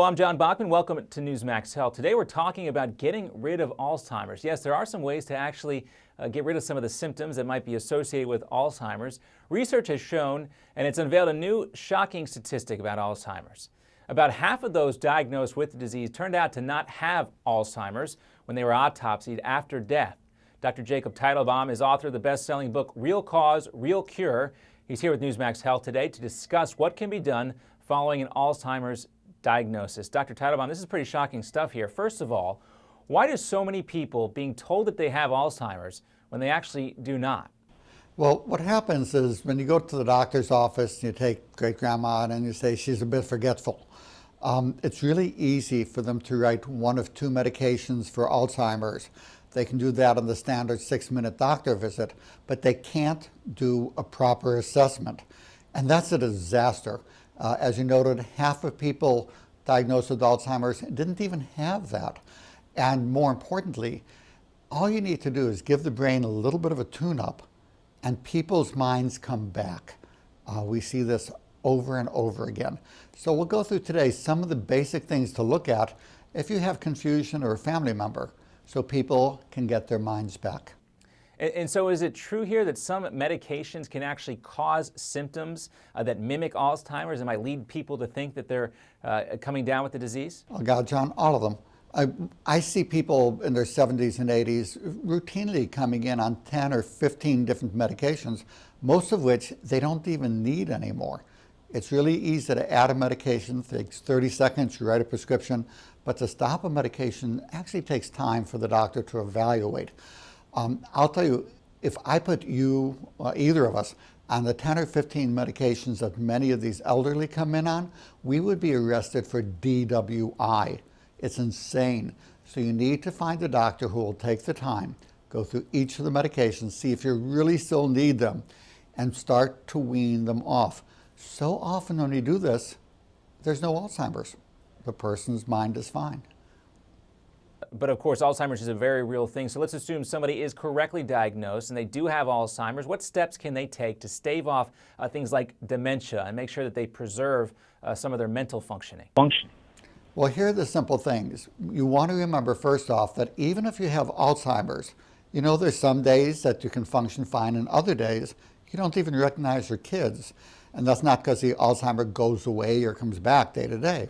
I'm John Bachman. Welcome to Newsmax Health. Today we're talking about getting rid of Alzheimer's. Yes, there are some ways to actually get rid of some of the symptoms that might be associated with Alzheimer's. Research has shown, and it's unveiled a new shocking statistic about Alzheimer's. About half of those diagnosed with the disease turned out to not have Alzheimer's when they were autopsied after death. Dr. Jacob Teitelbaum is author of the best-selling book, Real Cause, Real Cure. He's here with Newsmax Health today to discuss what can be done following an Alzheimer's diagnosis. Dr. Teitelbaum, this is pretty shocking stuff here. First of all, why do so many people being told that they have Alzheimer's when they actually do not? Well, what happens is when you go to the doctor's office and you take great-grandma and you say she's a bit forgetful, it's really easy for them to write one of two medications for Alzheimer's. They can do that on the standard 6-minute doctor visit, but they can't do a proper assessment. And that's a disaster. As you noted, half of people diagnosed with Alzheimer's didn't even have that. And more importantly, all you need to do is give the brain a little bit of a tune-up and people's minds come back. We see this over and over again. So we'll go through today some of the basic things to look at if you have confusion or a family member, so people can get their minds back. And so is it true here that some medications can actually cause symptoms that mimic Alzheimer's and might lead people to think that they're coming down with the disease? Oh God, John, all of them. I see people in their 70s and 80s routinely coming in on 10 or 15 different medications, most of which they don't even need anymore. It's really easy to add a medication. It takes 30 seconds, you write a prescription, but to stop a medication actually takes time for the doctor to evaluate. I'll tell you, if I put you, either of us, on the 10 or 15 medications that many of these elderly come in on, we would be arrested for DWI. It's insane. So you need to find a doctor who will take the time, go through each of the medications, see if you really still need them, and start to wean them off. So often when you do this, there's no Alzheimer's. The person's mind is fine. But of course, Alzheimer's is a very real thing. So let's assume somebody is correctly diagnosed and they do have Alzheimer's. What steps can they take to stave off things like dementia and make sure that they preserve some of their mental functioning? Well, here are the simple things. You want to remember, first off, that even if you have Alzheimer's, you know there's some days that you can function fine and other days you don't even recognize your kids. And that's not because the Alzheimer goes away or comes back day to day.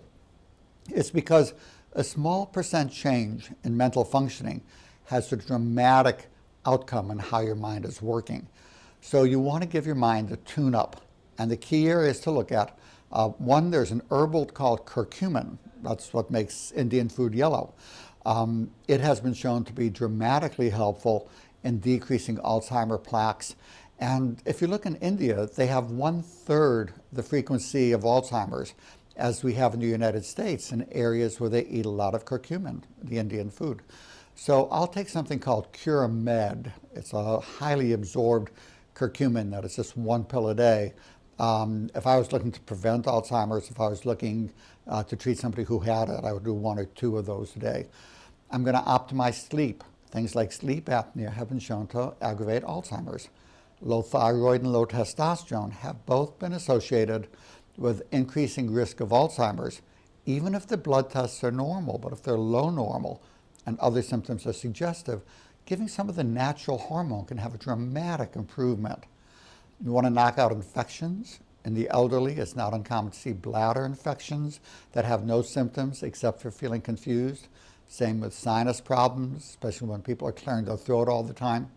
It's because a small percent change in mental functioning has a dramatic outcome in how your mind is working. So you want to give your mind a tune-up. And the key areas to look at, one, there's an herbal called curcumin. That's what makes Indian food yellow. It has been shown to be dramatically helpful in decreasing Alzheimer plaques. And if you look in India, they have 1/3 the frequency of Alzheimer's as we have in the United States in areas where they eat a lot of curcumin, the Indian food. So I'll take something called Curamed. It's a highly absorbed curcumin that is just 1 pill a day. If I was looking to prevent Alzheimer's, if I was looking to treat somebody who had it, I would do 1 or 2 of those a day. I'm going to optimize sleep. Things like sleep apnea have been shown to aggravate Alzheimer's. Low thyroid and low testosterone have both been associated with increasing risk of Alzheimer's, even if the blood tests are normal. But if they're low normal and other symptoms are suggestive, giving some of the natural hormone can have a dramatic improvement. You want to knock out infections. In the elderly, it's not uncommon to see bladder infections that have no symptoms except for feeling confused. Same with sinus problems, especially when people are clearing their throat all the time.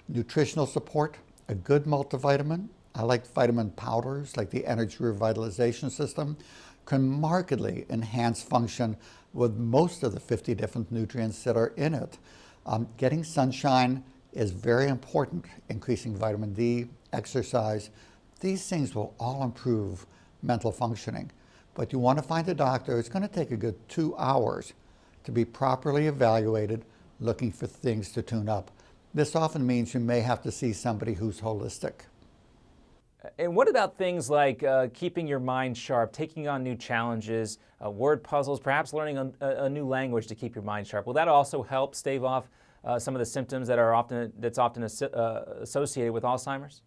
Nutritional support, a good multivitamin. I like vitamin powders, like the Energy Revitalization System, can markedly enhance function with most of the 50 different nutrients that are in it. Getting sunshine is very important, increasing vitamin D, exercise. These things will all improve mental functioning. But you want to find a doctor. It's going to take a good 2 hours to be properly evaluated, looking for things to tune up. This often means you may have to see somebody who's holistic. And what about things like keeping your mind sharp, taking on new challenges, word puzzles, perhaps learning a new language to keep your mind sharp? Will that also help stave off some of the symptoms that are often associated with Alzheimer's?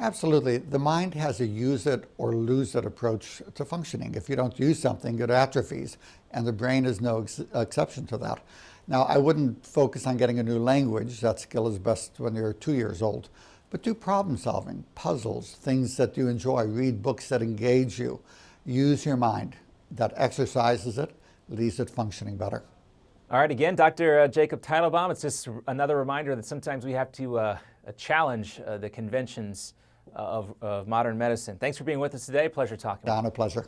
Absolutely. The mind has a use it or lose it approach to functioning. If you don't use something, it atrophies, and the brain is no exception to that. Now, I wouldn't focus on getting a new language. That skill is best when you're 2 years old. But do problem solving, puzzles, things that you enjoy. Read books that engage you. Use your mind. That exercises it, leaves it functioning better. All right, again, Dr. Jacob Teitelbaum, it's just another reminder that sometimes we have to challenge the conventions of modern medicine. Thanks for being with us today. Pleasure talking. Don, a pleasure.